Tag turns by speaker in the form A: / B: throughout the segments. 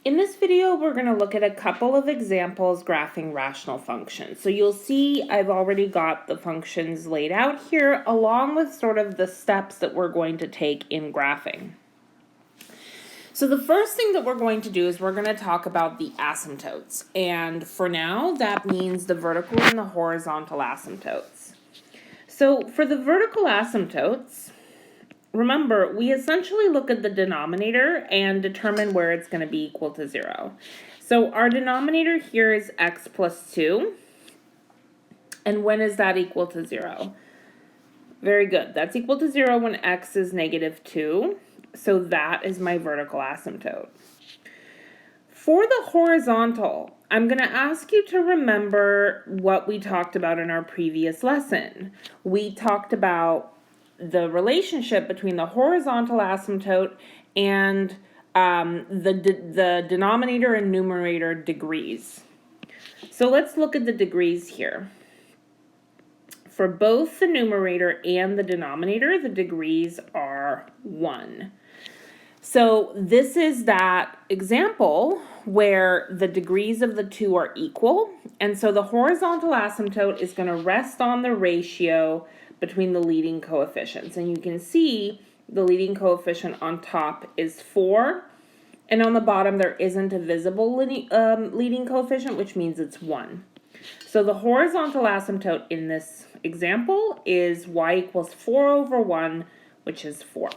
A: In this video, we're going to look at a couple of examples graphing rational functions. So you'll see I've already got the functions laid out here, along with sort of the steps that we're going to take in graphing. So the first thing that we're going to do is we're going to talk about the asymptotes. And for now, that means the vertical and the horizontal asymptotes. So for the vertical asymptotes, remember, we essentially look at the denominator and determine where it's going to be equal to 0. So our denominator here is x plus 2. And when is that equal to 0? Very good. That's equal to 0 when x is negative 2. So that is my vertical asymptote. For the horizontal, I'm going to ask you to remember what we talked about in our previous lesson. We talked about the relationship between the horizontal asymptote and the denominator and numerator degrees. So let's look at the degrees here. For both the numerator and the denominator, the degrees are 1. So this is that example where the degrees of the two are equal, and so the horizontal asymptote is going to rest on the ratio between the leading coefficients. And you can see the leading coefficient on top is 4, and on the bottom there isn't a visible leading coefficient, which means it's 1. So the horizontal asymptote in this example is y equals 4 over 1, which is 4.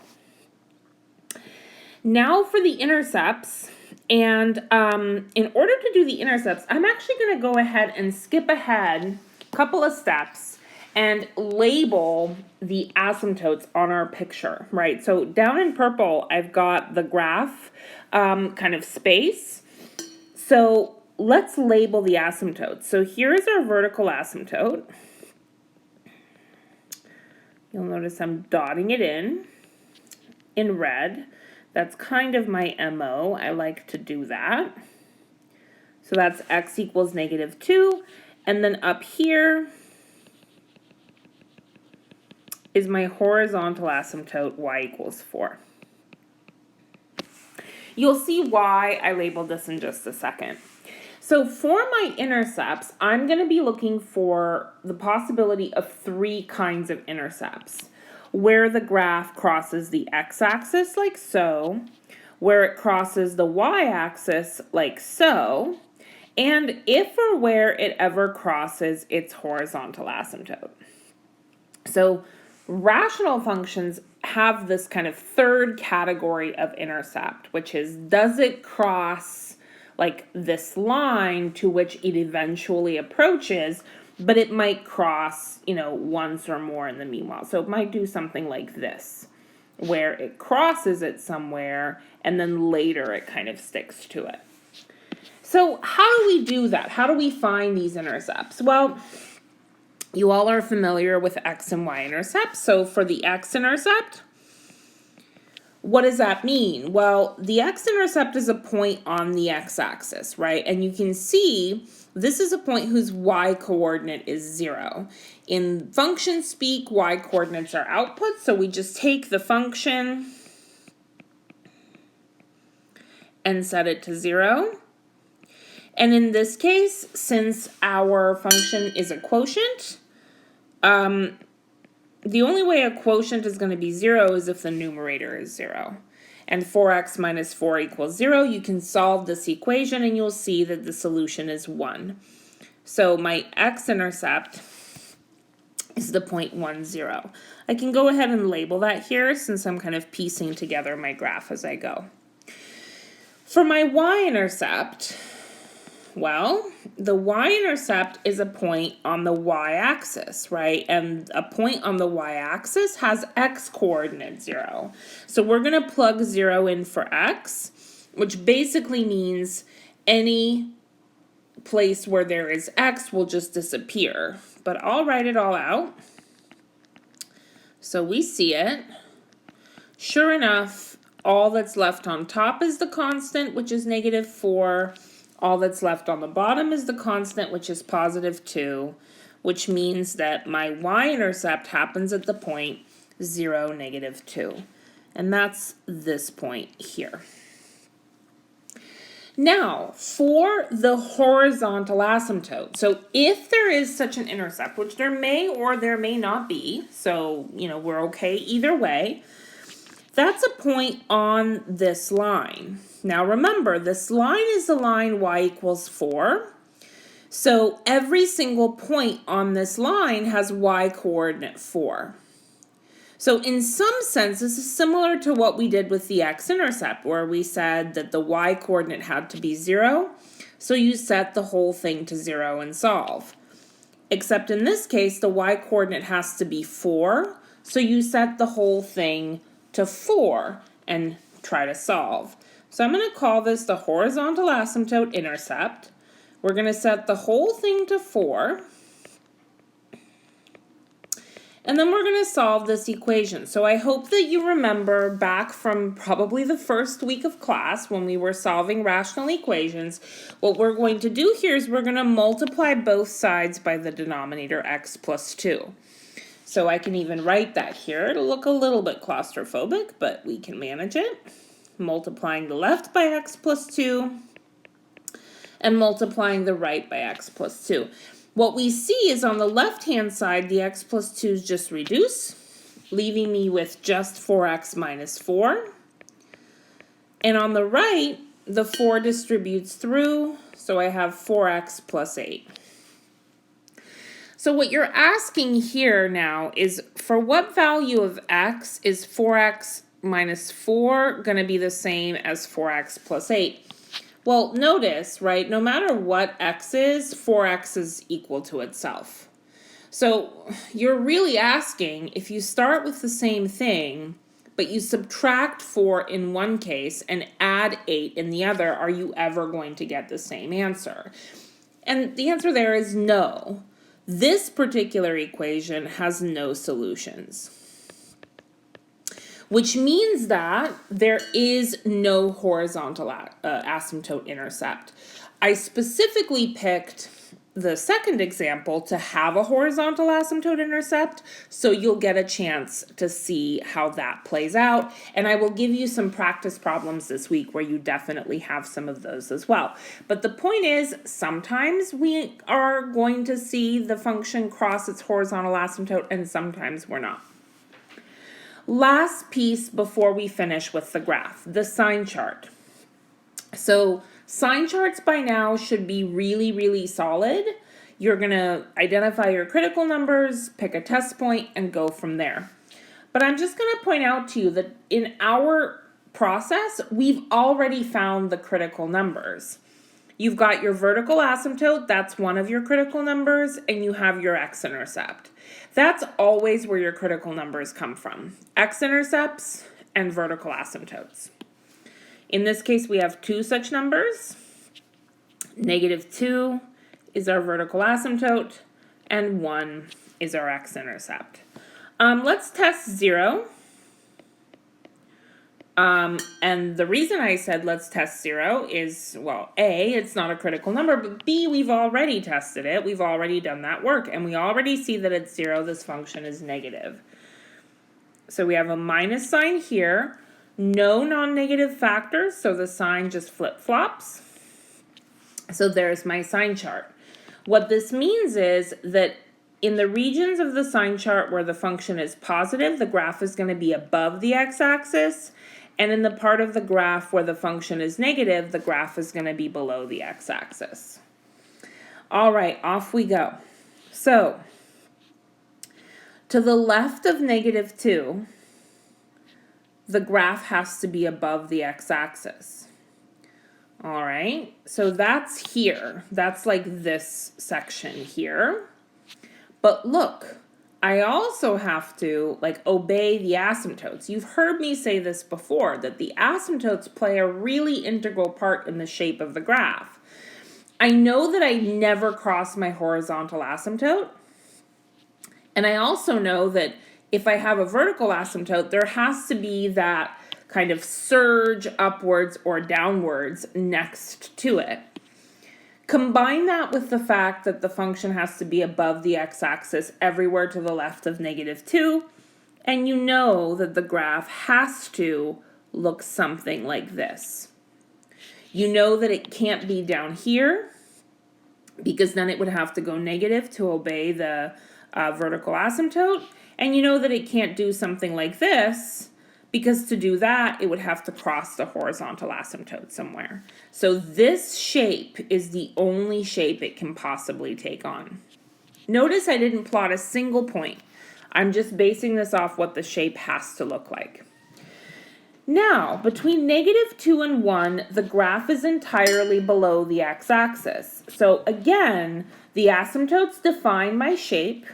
A: Now for the intercepts, and in order to do the intercepts, I'm actually going to go ahead and skip ahead a couple of steps and label the asymptotes on our picture, right? So down in purple, I've got the graph kind of space. So let's label the asymptotes. So here's our vertical asymptote. You'll notice I'm dotting it in red. That's kind of my MO. I like to do that. So that's x equals negative 2. And then up here is my horizontal asymptote, y equals 4. You'll see why I labeled this in just a second. So for my intercepts, I'm going to be looking for the possibility of 3 kinds of intercepts. Where the graph crosses the x-axis like so, where it crosses the y-axis like so, and if or where it ever crosses its horizontal asymptote. So rational functions have this kind of third category of intercept, which is, does it cross like this line to which it eventually approaches, but it might cross, once or more in the meanwhile. So it might do something like this, where it crosses it somewhere, and then later it kind of sticks to it. So how do we do that? How do we find these intercepts? Well, you all are familiar with x and y intercepts. So for the x-intercept, what does that mean? Well, the x-intercept is a point on the x-axis, right? And you can see this is a point whose y-coordinate is 0. In function speak, y-coordinates are outputs, so we just take the function and set it to 0. And in this case, since our function is a quotient, the only way a quotient is going to be 0 is if the numerator is 0. And 4x minus 4 equals 0. You can solve this equation and you'll see that the solution is 1. So my x-intercept is the point 1, 0. I can go ahead and label that here since I'm kind of piecing together my graph as I go. For my y-intercept, well, the y-intercept is a point on the y-axis, right? And a point on the y-axis has x-coordinate 0. So we're going to plug 0 in for x, which basically means any place where there is x will just disappear. But I'll write it all out. So we see it. Sure enough, all that's left on top is the constant, which is negative 4. All that's left on the bottom is the constant, which is positive 2, which means that my y-intercept happens at the point 0, negative 2. And that's this point here. Now, for the horizontal asymptote, so if there is such an intercept, which there may or there may not be, so, we're okay either way, that's a point on this line. Now remember, this line is the line y equals 4. So every single point on this line has y coordinate 4. So in some sense, this is similar to what we did with the x-intercept, where we said that the y coordinate had to be 0. So you set the whole thing to 0 and solve. Except in this case, the y coordinate has to be 4. So you set the whole thing to 4 and try to solve. So I'm going to call this the horizontal asymptote intercept. We're going to set the whole thing to 4. And then we're going to solve this equation. So I hope that you remember back from probably the first week of class when we were solving rational equations, what we're going to do here is we're going to multiply both sides by the denominator x plus 2. So I can even write that here. It'll look a little bit claustrophobic, but we can manage it. Multiplying the left by x plus 2 and multiplying the right by x plus 2. What we see is on the left-hand side, the x plus 2's just reduce, leaving me with just 4x minus 4. And on the right, the 4 distributes through, so I have 4x plus 8. So what you're asking here now is, for what value of x is 4x minus 4 going to be the same as 4x plus 8? Well, notice, right, no matter what x is, 4x is equal to itself. So you're really asking, if you start with the same thing, but you subtract 4 in one case and add 8 in the other, are you ever going to get the same answer? And the answer there is no. This particular equation has no solutions, which means that there is no horizontal asymptote intercept. I specifically picked the second example to have a horizontal asymptote intercept, so you'll get a chance to see how that plays out. And I will give you some practice problems this week where you definitely have some of those as well. But the point is, sometimes we are going to see the function cross its horizontal asymptote and sometimes we're not. Last piece before we finish with the graph, the sign chart. So sign charts by now should be really, really solid. You're going to identify your critical numbers, pick a test point, and go from there. But I'm just going to point out to you that in our process, we've already found the critical numbers. You've got your vertical asymptote, that's one of your critical numbers, and you have your x-intercept. That's always where your critical numbers come from, x-intercepts and vertical asymptotes. In this case, we have two such numbers. -2 is our vertical asymptote, and 1 is our x-intercept. Let's test 0. And the reason I said let's test 0 is, well, A, it's not a critical number, but B, we've already tested it. We've already done that work, and we already see that at 0, this function is negative. So we have a minus sign here, no non-negative factors, so the sign just flip-flops. So there's my sign chart. What this means is that in the regions of the sign chart where the function is positive, the graph is going to be above the x-axis. And in the part of the graph where the function is negative, the graph is going to be below the x-axis. All right, off we go. So, to the left of -2, the graph has to be above the x-axis. All right, so that's here. That's like this section here. But look, I also have to obey the asymptotes. You've heard me say this before, that the asymptotes play a really integral part in the shape of the graph. I know that I never cross my horizontal asymptote, and I also know that if I have a vertical asymptote, there has to be that kind of surge upwards or downwards next to it. Combine that with the fact that the function has to be above the x-axis everywhere to the left of -2, and you know that the graph has to look something like this. You know that it can't be down here, because then it would have to go negative to obey the vertical asymptote. And you know that it can't do something like this, because to do that, it would have to cross the horizontal asymptote somewhere. So this shape is the only shape it can possibly take on. Notice I didn't plot a single point. I'm just basing this off what the shape has to look like. Now, between -2 and 1, the graph is entirely below the x-axis. So again, the asymptotes define my shape.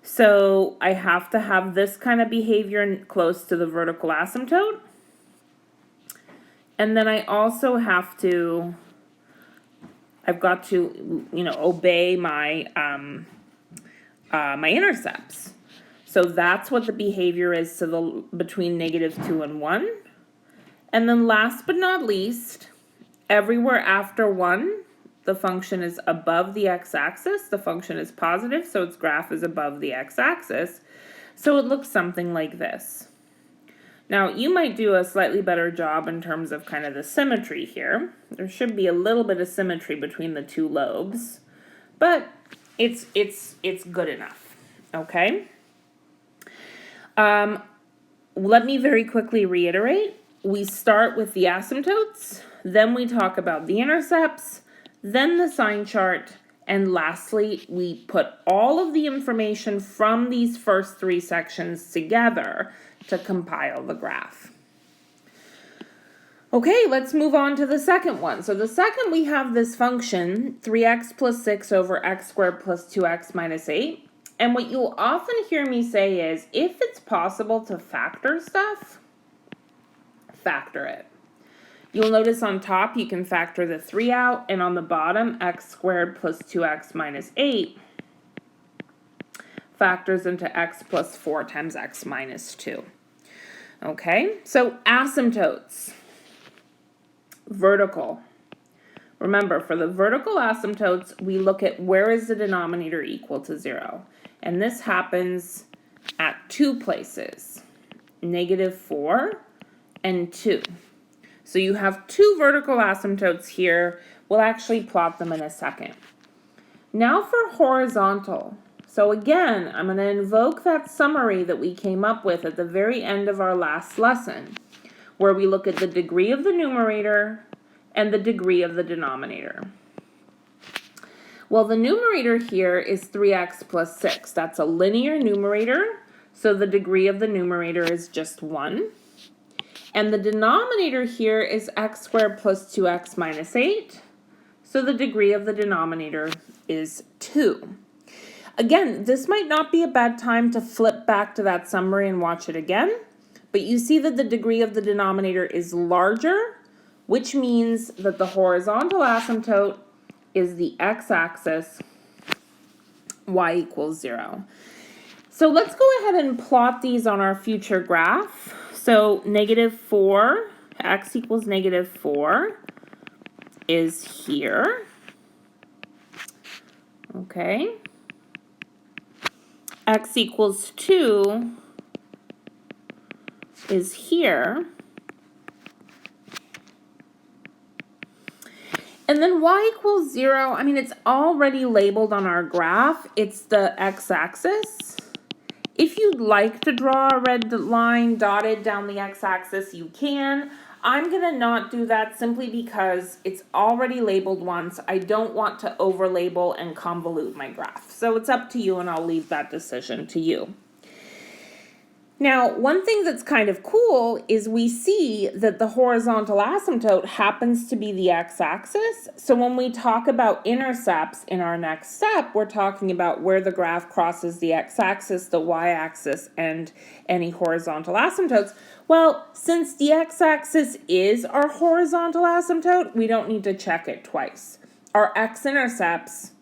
A: So I have to have this kind of behavior close to the vertical asymptote. And then I also have to, I've got to, obey my, my intercepts. So that's what the behavior is to the between -2 and 1. And then last but not least, everywhere after 1, the function is above the x-axis. The function is positive, so its graph is above the x-axis. So it looks something like this. Now, you might do a slightly better job in terms of kind of the symmetry here. There should be a little bit of symmetry between the two lobes, but it's good enough, okay? Let me very quickly reiterate. We start with the asymptotes, then we talk about the intercepts, then the sign chart, and lastly, we put all of the information from these first 3 sections together to compile the graph. Okay, let's move on to the second one. So the second, we have this function, 3x plus 6 over x squared plus 2x minus 8. And what you'll often hear me say is, if it's possible to factor stuff, factor it. You'll notice on top you can factor the 3 out, and on the bottom, x squared plus 2x minus 8 factors into x plus 4 times x minus 2. Okay, so asymptotes. Vertical. Remember, for the vertical asymptotes, we look at where is the denominator equal to 0. And this happens at 2 places, -4 and 2. So you have 2 vertical asymptotes here. We'll actually plot them in a second. Now for horizontal. So again, I'm going to invoke that summary that we came up with at the very end of our last lesson, where we look at the degree of the numerator and the degree of the denominator. Well, the numerator here is 3x plus 6. That's a linear numerator, so the degree of the numerator is just 1. And the denominator here is x squared plus 2x minus 8, so the degree of the denominator is 2. Again, this might not be a bad time to flip back to that summary and watch it again, but you see that the degree of the denominator is larger, which means that the horizontal asymptote is the x-axis, y equals 0. So let's go ahead and plot these on our future graph. So -4, x equals -4 is here. Okay. X equals 2 is here. And then y equals 0, I mean, it's already labeled on our graph. It's the x-axis. If you'd like to draw a red line dotted down the x-axis, you can. I'm going to not do that simply because it's already labeled once. I don't want to overlabel and convolute my graph. So it's up to you, and I'll leave that decision to you. Now, one thing that's kind of cool is we see that the horizontal asymptote happens to be the x-axis. So when we talk about intercepts in our next step, we're talking about where the graph crosses the x-axis, the y-axis, and any horizontal asymptotes. Well, since the x-axis is our horizontal asymptote, we don't need to check it twice. Our x-intercepts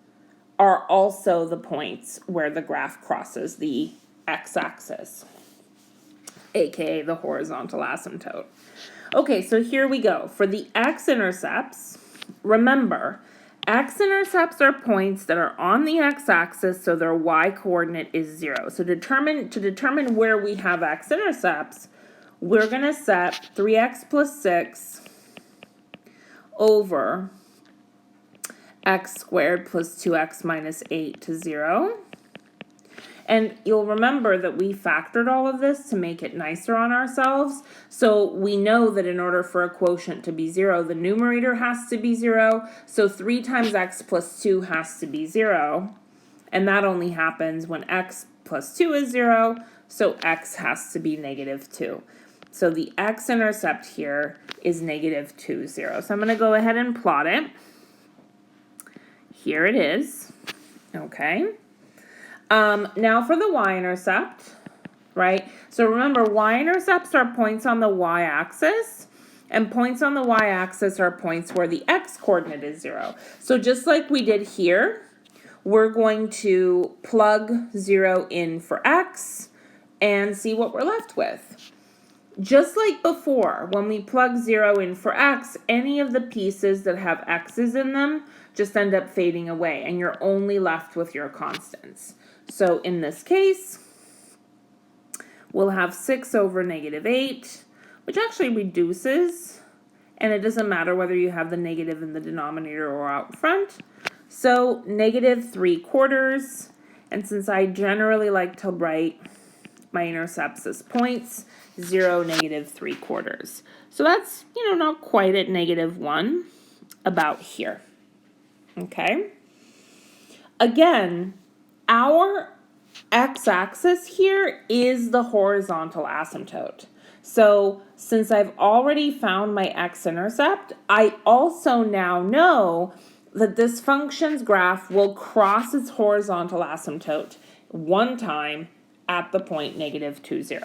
A: are also the points where the graph crosses the x-axis, aka the horizontal asymptote. Okay, so here we go. For the x-intercepts, remember, x-intercepts are points that are on the x-axis, so their y-coordinate is 0. So to determine where we have x-intercepts, we're going to set 3x plus 6 over x squared plus 2x minus 8 to 0. And you'll remember that we factored all of this to make it nicer on ourselves. So we know that in order for a quotient to be 0, the numerator has to be 0. So 3 times x plus 2 has to be 0. And that only happens when x plus 2 is 0. So x has to be negative 2. So the x-intercept here is negative 2, 0. So I'm going to go ahead and plot it. Here it is. Okay. Now for the y-intercept, right? So remember, y-intercepts are points on the y-axis, and points on the y-axis are points where the x-coordinate is 0. So just like we did here, we're going to plug 0 in for x and see what we're left with. Just like before, when we plug 0 in for x, any of the pieces that have x's in them just end up fading away, and you're only left with your constants. So in this case, we'll have 6 over negative 8, which actually reduces, and it doesn't matter whether you have the negative in the denominator or out front. So negative 3/4, and since I generally like to write my intercepts as points, 0, negative 3/4. So that's, not quite at -1, about here. Okay? Again, our x-axis here is the horizontal asymptote. So since I've already found my x-intercept, I also now know that this function's graph will cross its horizontal asymptote one time at the point -2, 0.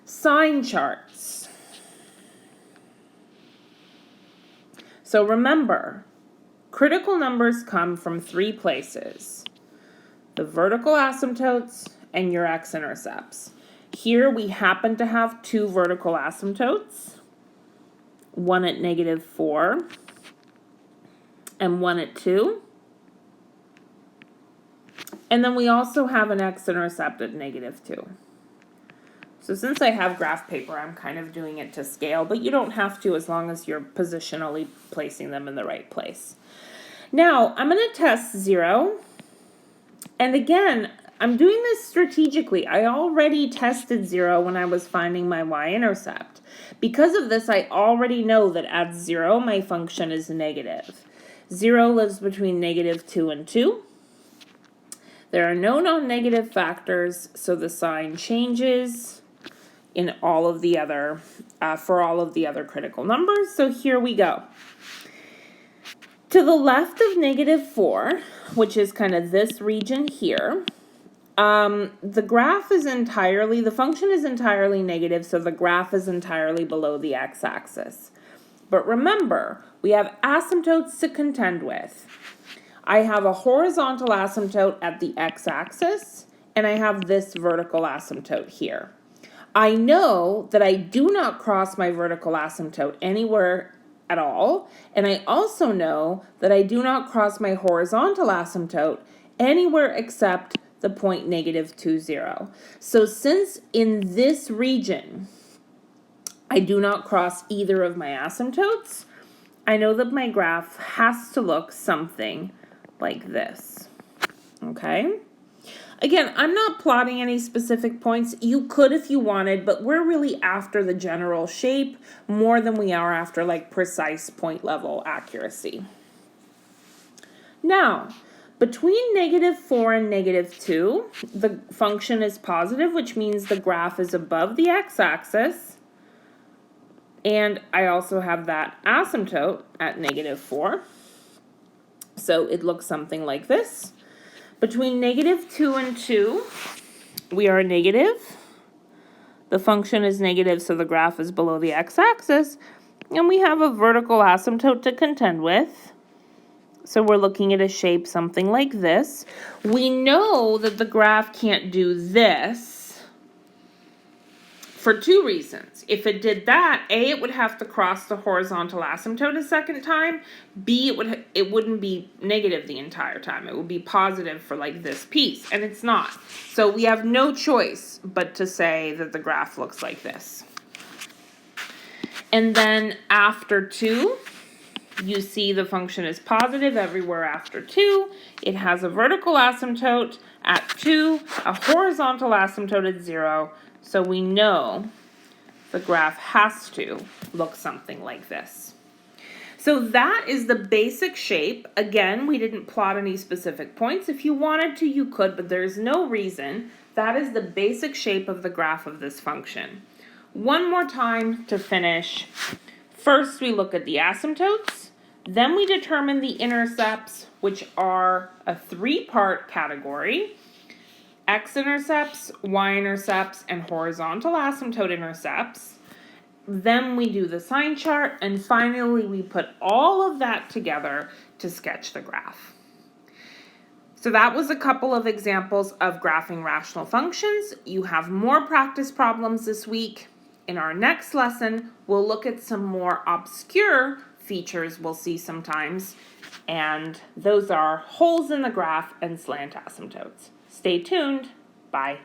A: Sign charts. So remember, critical numbers come from 3 places: the vertical asymptotes and your x-intercepts. Here we happen to have 2 vertical asymptotes, one at -4 and one at 2. And then we also have an x-intercept at -2. So since I have graph paper, I'm kind of doing it to scale, but you don't have to as long as you're positionally placing them in the right place. Now, I'm going to test 0. And again, I'm doing this strategically. I already tested 0 when I was finding my y-intercept. Because of this, I already know that at 0, my function is negative. 0 lives between -2 and 2. There are no non-negative factors, so the sign changes in all of the other, for all of the other critical numbers. So here we go. To the left of -4, which is kind of this region here, the graph is entirely, the function is entirely negative, so the graph is entirely below the x-axis. But remember, we have asymptotes to contend with. I have a horizontal asymptote at the x-axis, and I have this vertical asymptote here. I know that I do not cross my vertical asymptote anywhere at all, and I also know that I do not cross my horizontal asymptote anywhere except the point -2, 0. So since in this region I do not cross either of my asymptotes, I know that my graph has to look something like this. Okay? Again, I'm not plotting any specific points. You could if you wanted, but we're really after the general shape more than we are after like precise point level accuracy. Now, between -4 and -2, the function is positive, which means the graph is above the x-axis. And I also have that asymptote at -4. So it looks something like this. Between -2 and 2, we are negative. The function is negative, so the graph is below the x-axis. And we have a vertical asymptote to contend with. So we're looking at a shape something like this. We know that the graph can't do this for 2 reasons. If it did that, A, it would have to cross the horizontal asymptote a second time. B, it wouldn't be negative the entire time. It would be positive for like this piece, and it's not. So we have no choice but to say that the graph looks like this. And then after 2, you see the function is positive everywhere after 2. It has a vertical asymptote at 2, a horizontal asymptote at 0. So we know the graph has to look something like this. So that is the basic shape. Again, we didn't plot any specific points. If you wanted to, you could, but there's no reason. That is the basic shape of the graph of this function. One more time to finish. First, we look at the asymptotes. Then we determine the intercepts, which are a 3-part category. X-intercepts, Y-intercepts, and horizontal asymptote intercepts. Then we do the sign chart, and finally we put all of that together to sketch the graph. So that was a couple of examples of graphing rational functions. You have more practice problems this week. In our next lesson, we'll look at some more obscure features we'll see sometimes, and those are holes in the graph and slant asymptotes. Stay tuned. Bye.